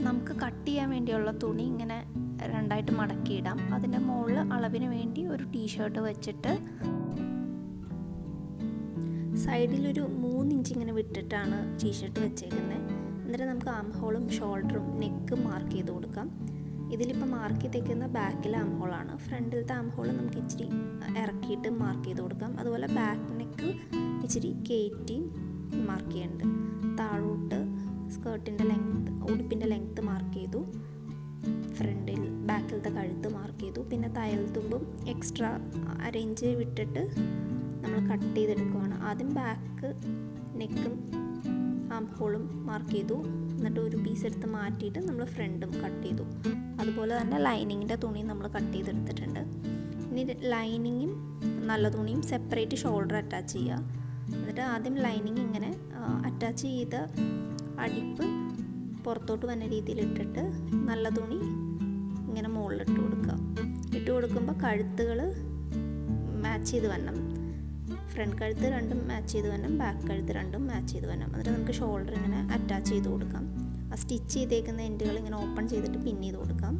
നമുക്ക് കട്ട് ചെയ്യാൻ വേണ്ടിയുള്ള തുണി ഇങ്ങനെ രണ്ടായിട്ട് മടക്കിയിടാം. അതിൻ്റെ മുകളിൽ അളവിന് വേണ്ടി ഒരു ടീഷർട്ട് വെച്ചിട്ട് സൈഡിലൊരു 3 ഇഞ്ച് ഇങ്ങനെ വിട്ടിട്ടാണ് ടീഷർട്ട് വെച്ചേക്കുന്നത്. എന്നിട്ട് നമുക്ക് ആം ഹോളും ഷോൾഡറും നെക്കും മാർക്ക് ചെയ്ത് കൊടുക്കാം. ഇതിലിപ്പോൾ മാർക്ക് ചെയ്തേക്കുന്ന ബാക്കിലെ ആം ഹോളാണ്. ഫ്രണ്ടിലത്തെ ആം ഹോൾ നമുക്ക് ഇച്ചിരി ഇറക്കിയിട്ട് മാർക്ക് ചെയ്ത് കൊടുക്കാം. അതുപോലെ ബാക്ക് നെക്ക് ഇച്ചിരി കയറ്റി മാർക്ക് ചെയ്യുന്നുണ്ട്. താഴോട്ട് സ്കേർട്ടിൻ്റെ ലെങ്ത്ത്, ഉടുപ്പിൻ്റെ ലെങ്ത്ത് മാർക്ക് ചെയ്തു. ഫ്രണ്ടിൽ ബാക്കിലത്തെ കഴുത്ത് മാർക്ക് ചെയ്തു. പിന്നെ തയ്യൽ തുമ്പും എക്സ്ട്രാ അരയിഞ്ച് വിട്ടിട്ട് നമ്മൾ കട്ട് ചെയ്തെടുക്കുകയാണ്. ആദ്യം ബാക്ക് നെക്കും ആം ഹോളും മാർക്ക് ചെയ്തു. എന്നിട്ട് ഒരു പീസ് എടുത്ത് മാറ്റിയിട്ട് നമ്മൾ ഫ്രണ്ടും കട്ട് ചെയ്തു. അതുപോലെ തന്നെ ലൈനിങ്ങിൻ്റെ തുണി നമ്മൾ കട്ട് ചെയ്തെടുത്തിട്ടുണ്ട്. ഇനി ലൈനിങ്ങും നല്ല തുണിയും സെപ്പറേറ്റ് ഷോൾഡർ അറ്റാച്ച് ചെയ്യുക. എന്നിട്ട് ആദ്യം ലൈനിങ് ഇങ്ങനെ അറ്റാച്ച് ചെയ്ത അടിപ്പ് പുറത്തോട്ട് വന്ന രീതിയിൽ ഇട്ടിട്ട് നല്ല തുണി ഇങ്ങനെ മുകളിലിട്ട് കൊടുക്കുക. ഇട്ട് കൊടുക്കുമ്പോൾ കഴുത്തുകൾ മാച്ച് ചെയ്ത് വരണം. ഫ്രണ്ട് കഴുത്ത് രണ്ടും മാച്ച് ചെയ്ത് വരണം, ബാക്ക് കഴുത്ത് രണ്ടും മാച്ച് ചെയ്ത് വരണം. എന്നിട്ട് നമുക്ക് ഷോൾഡർ ഇങ്ങനെ അറ്റാച്ച് ചെയ്ത് കൊടുക്കാം. ആ സ്റ്റിച്ച് ചെയ്തേക്കുന്ന എൻഡുകൾ ഇങ്ങനെ ഓപ്പൺ ചെയ്തിട്ട് പിൻ ചെയ്ത് കൊടുക്കാം.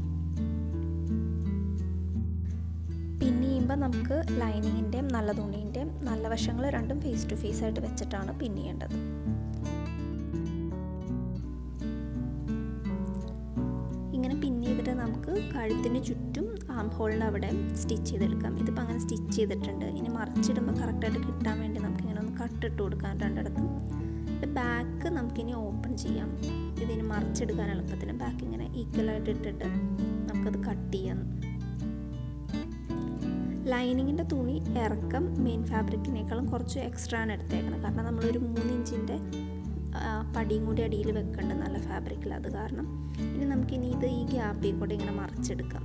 പിൻ ചെയ്യുമ്പോൾ നമുക്ക് ലൈനിങ്ങിൻ്റെയും നല്ല തുണീൻ്റെയും നല്ല വശങ്ങൾ രണ്ടും ഫേസ് ടു ഫേസ് ആയിട്ട് വെച്ചിട്ടാണ് പിൻ ചെയ്യേണ്ടത്. ഇങ്ങനെ പിൻ ചെയ്തിട്ട് നമുക്ക് കഴുത്തിന് ചുറ്റും ആം ഹോളിൻ്റെ അവിടെ സ്റ്റിച്ച് ചെയ്തെടുക്കാം. ഇതിപ്പോൾ അങ്ങനെ സ്റ്റിച്ച് ചെയ്തിട്ടുണ്ട്. ഇനി മറിച്ചിടുമ്പോൾ കറക്റ്റായിട്ട് കിട്ടാൻ വേണ്ടി നമുക്കിങ്ങനെ ഒന്ന് കട്ടിട്ട് കൊടുക്കാം രണ്ടിടത്തും. ബാക്ക് നമുക്കിനി ഓപ്പൺ ചെയ്യാം. ഇതിന് മറിച്ചെടുക്കാൻ എളുപ്പത്തിന് ബാക്ക് ഇങ്ങനെ ഈക്വലായിട്ട് ഇട്ടിട്ട് നമുക്കത് കട്ട് ചെയ്യാം. ലൈനിങ്ങിൻ്റെ തുണി ഇറക്കം മെയിൻ ഫാബ്രിക്കിനേക്കാളും കുറച്ച് എക്സ്ട്രാ ആണ് എടുത്തേക്കണം. കാരണം നമ്മളൊരു 3 ഇഞ്ചിൻ്റെ പടിയും കൂടി അടിയിൽ വെക്കേണ്ടത് നല്ല ഫാബ്രിക്കിൽ. അത് കാരണം ഇനി നമുക്കിനി ഇത് ഈ ഗ്യാപ്പിൽ കൂടെ ഇങ്ങനെ മറിച്ചെടുക്കാം.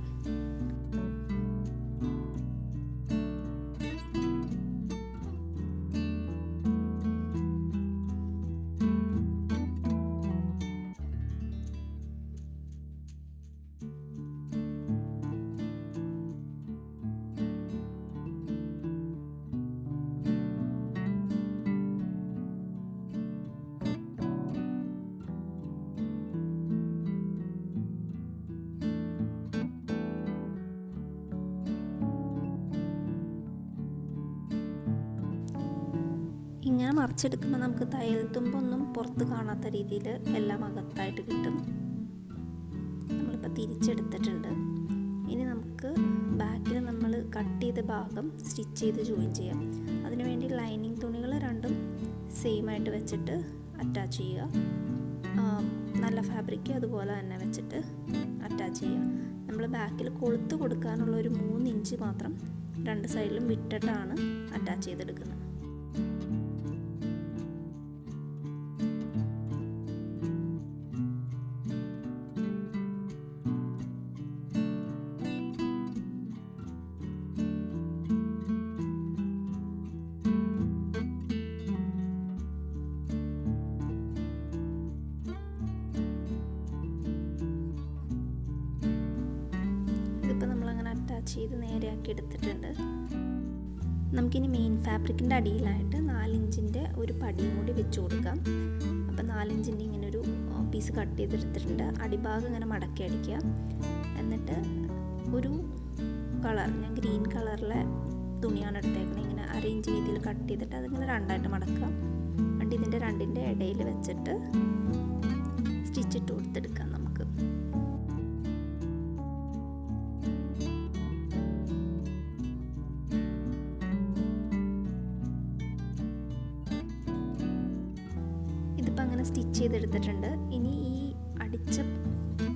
ഇങ്ങനെ മറിച്ചെടുക്കുമ്പോൾ നമുക്ക് തയ്യൽ തുമ്പൊന്നും പുറത്ത് കാണാത്ത രീതിയിൽ എല്ലാം അകത്തായിട്ട് കിട്ടും. നമ്മളിപ്പോൾ തിരിച്ചെടുത്തിട്ടുണ്ട്. ഇനി നമുക്ക് ബാക്കിൽ നമ്മൾ കട്ട് ചെയ്ത ഭാഗം സ്റ്റിച്ച് ചെയ്ത് ജോയിൻ ചെയ്യാം. അതിനുവേണ്ടി ലൈനിങ് തുണികൾ രണ്ടും സെയിം ആയിട്ട് വെച്ചിട്ട് അറ്റാച്ച് ചെയ്യുക. നല്ല ഫാബ്രിക് അതുപോലെ തന്നെ വെച്ചിട്ട് അറ്റാച്ച് ചെയ്യുക. നമ്മൾ ബാക്കിൽ കൊളുത്ത് കൊടുക്കാനുള്ള ഒരു 3 ഇഞ്ച് മാത്രം രണ്ട് സൈഡിലും വിട്ടിട്ടാണ് അറ്റാച്ച് ചെയ്തെടുക്കുന്നത്. ചെയ്ത് നേരെയാക്കി എടുത്തിട്ടുണ്ട്. നമുക്കിനി മെയിൻ ഫാബ്രിക്കിൻ്റെ അടിയിലായിട്ട് 4 ഇഞ്ചിൻ്റെ ഒരു പടിയും കൂടി വെച്ച് കൊടുക്കാം. അപ്പോൾ 4 ഇഞ്ചിൻ്റെ ഇങ്ങനെ ഒരു പീസ് കട്ട് ചെയ്തെടുത്തിട്ടുണ്ട്. അടിഭാഗം ഇങ്ങനെ മടക്കി അടിക്കുക. എന്നിട്ട് ഒരു കളർ, ഞാൻ ഗ്രീൻ കളറിലെ തുണിയാണ് എടുത്തേക്കുന്നത്. ഇങ്ങനെ 1/2 ഇഞ്ച് വീതിയിൽ കട്ട് ചെയ്തിട്ട് അതിങ്ങനെ രണ്ടായിട്ട് മടക്കുക. എന്നിട്ട് ഇതിൻ്റെ രണ്ടിൻ്റെ ഇടയിൽ വെച്ചിട്ട് സ്റ്റിച്ചിട്ട് കൊടുത്തെടുക്കാം നമുക്ക്. ഇതിപ്പോൾ അങ്ങനെ സ്റ്റിച്ച് ചെയ്തെടുത്തിട്ടുണ്ട്. ഇനി ഈ അടിച്ച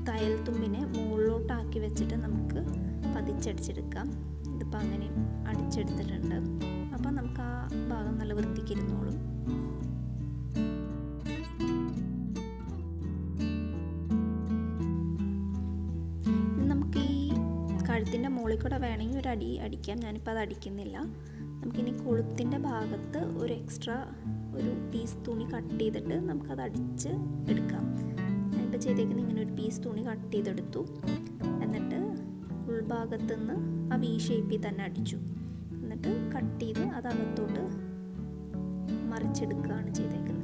തയ്യൽ തുമ്പിനെ മുകളിലോട്ടാക്കി വെച്ചിട്ട് നമുക്ക് പതിച്ചടിച്ചെടുക്കാം. ഇതിപ്പോൾ അങ്ങനെ അടിച്ചെടുത്തിട്ടുണ്ട്. അപ്പോൾ നമുക്ക് ആ ഭാഗം നല്ല വൃത്തിക്ക് ഇരുന്നോളും. നമുക്ക് ഈ കഴുത്തിൻ്റെ മുകളിൽ കൂടെ വേണമെങ്കിൽ ഒരു അടി അടിക്കാം. ഞാനിപ്പോൾ അത് അടിക്കുന്നില്ല. നമുക്കിനി കൊളുത്തിൻ്റെ ഭാഗത്ത് ഒരു എക്സ്ട്രാ ഒരു പീസ് തുണി കട്ട് ചെയ്തിട്ട് നമുക്കത് അടിച്ച് എടുക്കാം. ഞാനിപ്പോൾ ചെയ്തേക്കുന്ന ഇങ്ങനെ ഒരു പീസ് തുണി കട്ട് ചെയ്തെടുത്തു. എന്നിട്ട് ഉൾഭാഗത്തു നിന്ന് ആ വി ഷേപ്പിൽ തന്നെ അടിച്ചു. എന്നിട്ട് കട്ട് ചെയ്ത് അത് അകത്തോട്ട് മറിച്ചെടുക്കുകയാണ് ചെയ്തേക്കുന്നത്.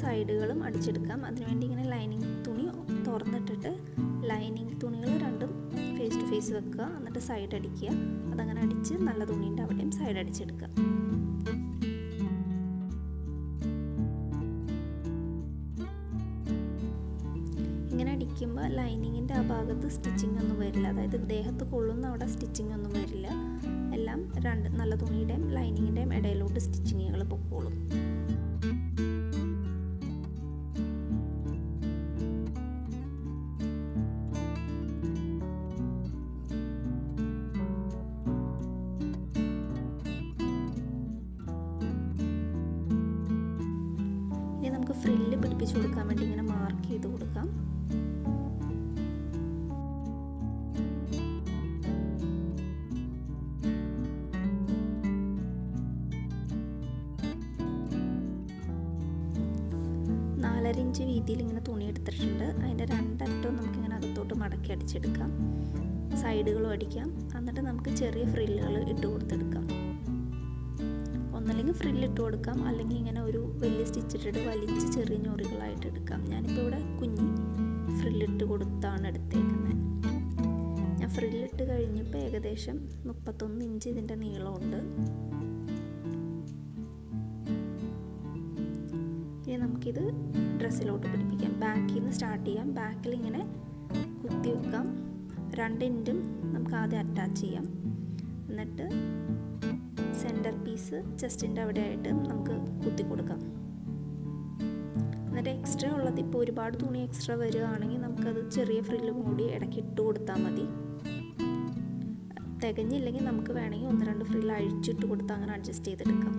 സൈഡുകളും അടിച്ചെടുക്കാം. അതിനുവേണ്ടി ഇങ്ങനെ ലൈനിങ് തുണി തുറന്നിട്ടിട്ട് ലൈനിങ് തുണികൾ രണ്ടും ഫേസ് ടു ഫേസ് വെക്കുക. എന്നിട്ട് സൈഡ് അടിക്കുക. അതങ്ങനെ അടിച്ച് നല്ല തുണീൻ്റെ അവിടെയും സൈഡ് അടിച്ചെടുക്കുക. ഇങ്ങനെ അടിക്കുമ്പോൾ ലൈനിങ്ങിൻ്റെ ആ ഭാഗത്ത് സ്റ്റിച്ചിങ് ഒന്നും വരില്ല. അതായത് ദേഹത്ത് കൊള്ളുന്ന അവിടെ സ്റ്റിച്ചിങ് ഒന്നും വരില്ല. എല്ലാം നല്ല തുണിയുടെയും ലൈനിങ്ങിൻ്റെയും ഇടയിലോട്ട് സ്റ്റിച്ചിങ്ങുകൾ പൊക്കോളും. ഇനി നമുക്ക് ഫ്രില്ല് പിടിപ്പിച്ച് കൊടുക്കാൻ വേണ്ടി ഇങ്ങനെ മാർക്ക് ചെയ്ത് കൊടുക്കാം. ഇഞ്ച് വീതിയിൽ ഇങ്ങനെ തുണി എടുത്തിട്ടുണ്ട്. അതിൻ്റെ രണ്ടറ്റവും നമുക്കിങ്ങനെ അകത്തോട്ട് മടക്കി അടിച്ചെടുക്കാം. സൈഡുകളും അടിക്കാം. എന്നിട്ട് നമുക്ക് ചെറിയ ഫ്രില്ലുകൾ ഇട്ട് കൊടുത്തെടുക്കാം. ഒന്നല്ലെങ്കിൽ ഫ്രില്ല് ഇട്ട് കൊടുക്കാം, അല്ലെങ്കിൽ ഇങ്ങനെ ഒരു വലിയ സ്റ്റിച്ചിട്ടിട്ട് വലിച്ച് ചെറിയ ഞൊറികളായിട്ട് എടുക്കാം. ഞാനിപ്പോൾ ഇവിടെ കുഞ്ഞി ഫ്രില്ലിട്ട് കൊടുത്താണ് എടുത്തേക്കുന്നത്. ഞാൻ ഫ്രില്ലിട്ട് കഴിഞ്ഞപ്പോൾ ഏകദേശം 31 ഇഞ്ച് ഇതിൻ്റെ നീളമുണ്ട്. ഇനി നമുക്കിത് ഡ്രസ്സിലോട്ട് പിടിപ്പിക്കാം. ബാക്കിൽ നിന്ന് സ്റ്റാർട്ട് ചെയ്യാം. ബാക്കിൽ ഇങ്ങനെ കുത്തി വെക്കാം. 2 എൻഡും നമുക്ക് ആദ്യം അറ്റാച്ച് ചെയ്യാം. എന്നിട്ട് സെൻറ്റർ പീസ് ചെസ്റ്റിൻ്റെ അവിടെ ആയിട്ട് നമുക്ക് കുത്തി കൊടുക്കാം. എന്നിട്ട് എക്സ്ട്രാ ഉള്ളത് ഇപ്പോൾ ഒരുപാട് തുണി എക്സ്ട്രാ വരികയാണെങ്കിൽ നമുക്കത് ചെറിയ ഫ്രില്ല് കൂടി ഇടയ്ക്ക് ഇട്ട് കൊടുത്താൽ മതി. തികഞ്ഞില്ലെങ്കിൽ നമുക്ക് വേണമെങ്കിൽ 1-2 ഫ്രില്ല് അഴിച്ചിട്ട് കൊടുത്ത് അങ്ങനെ അഡ്ജസ്റ്റ് ചെയ്തെടുക്കാം.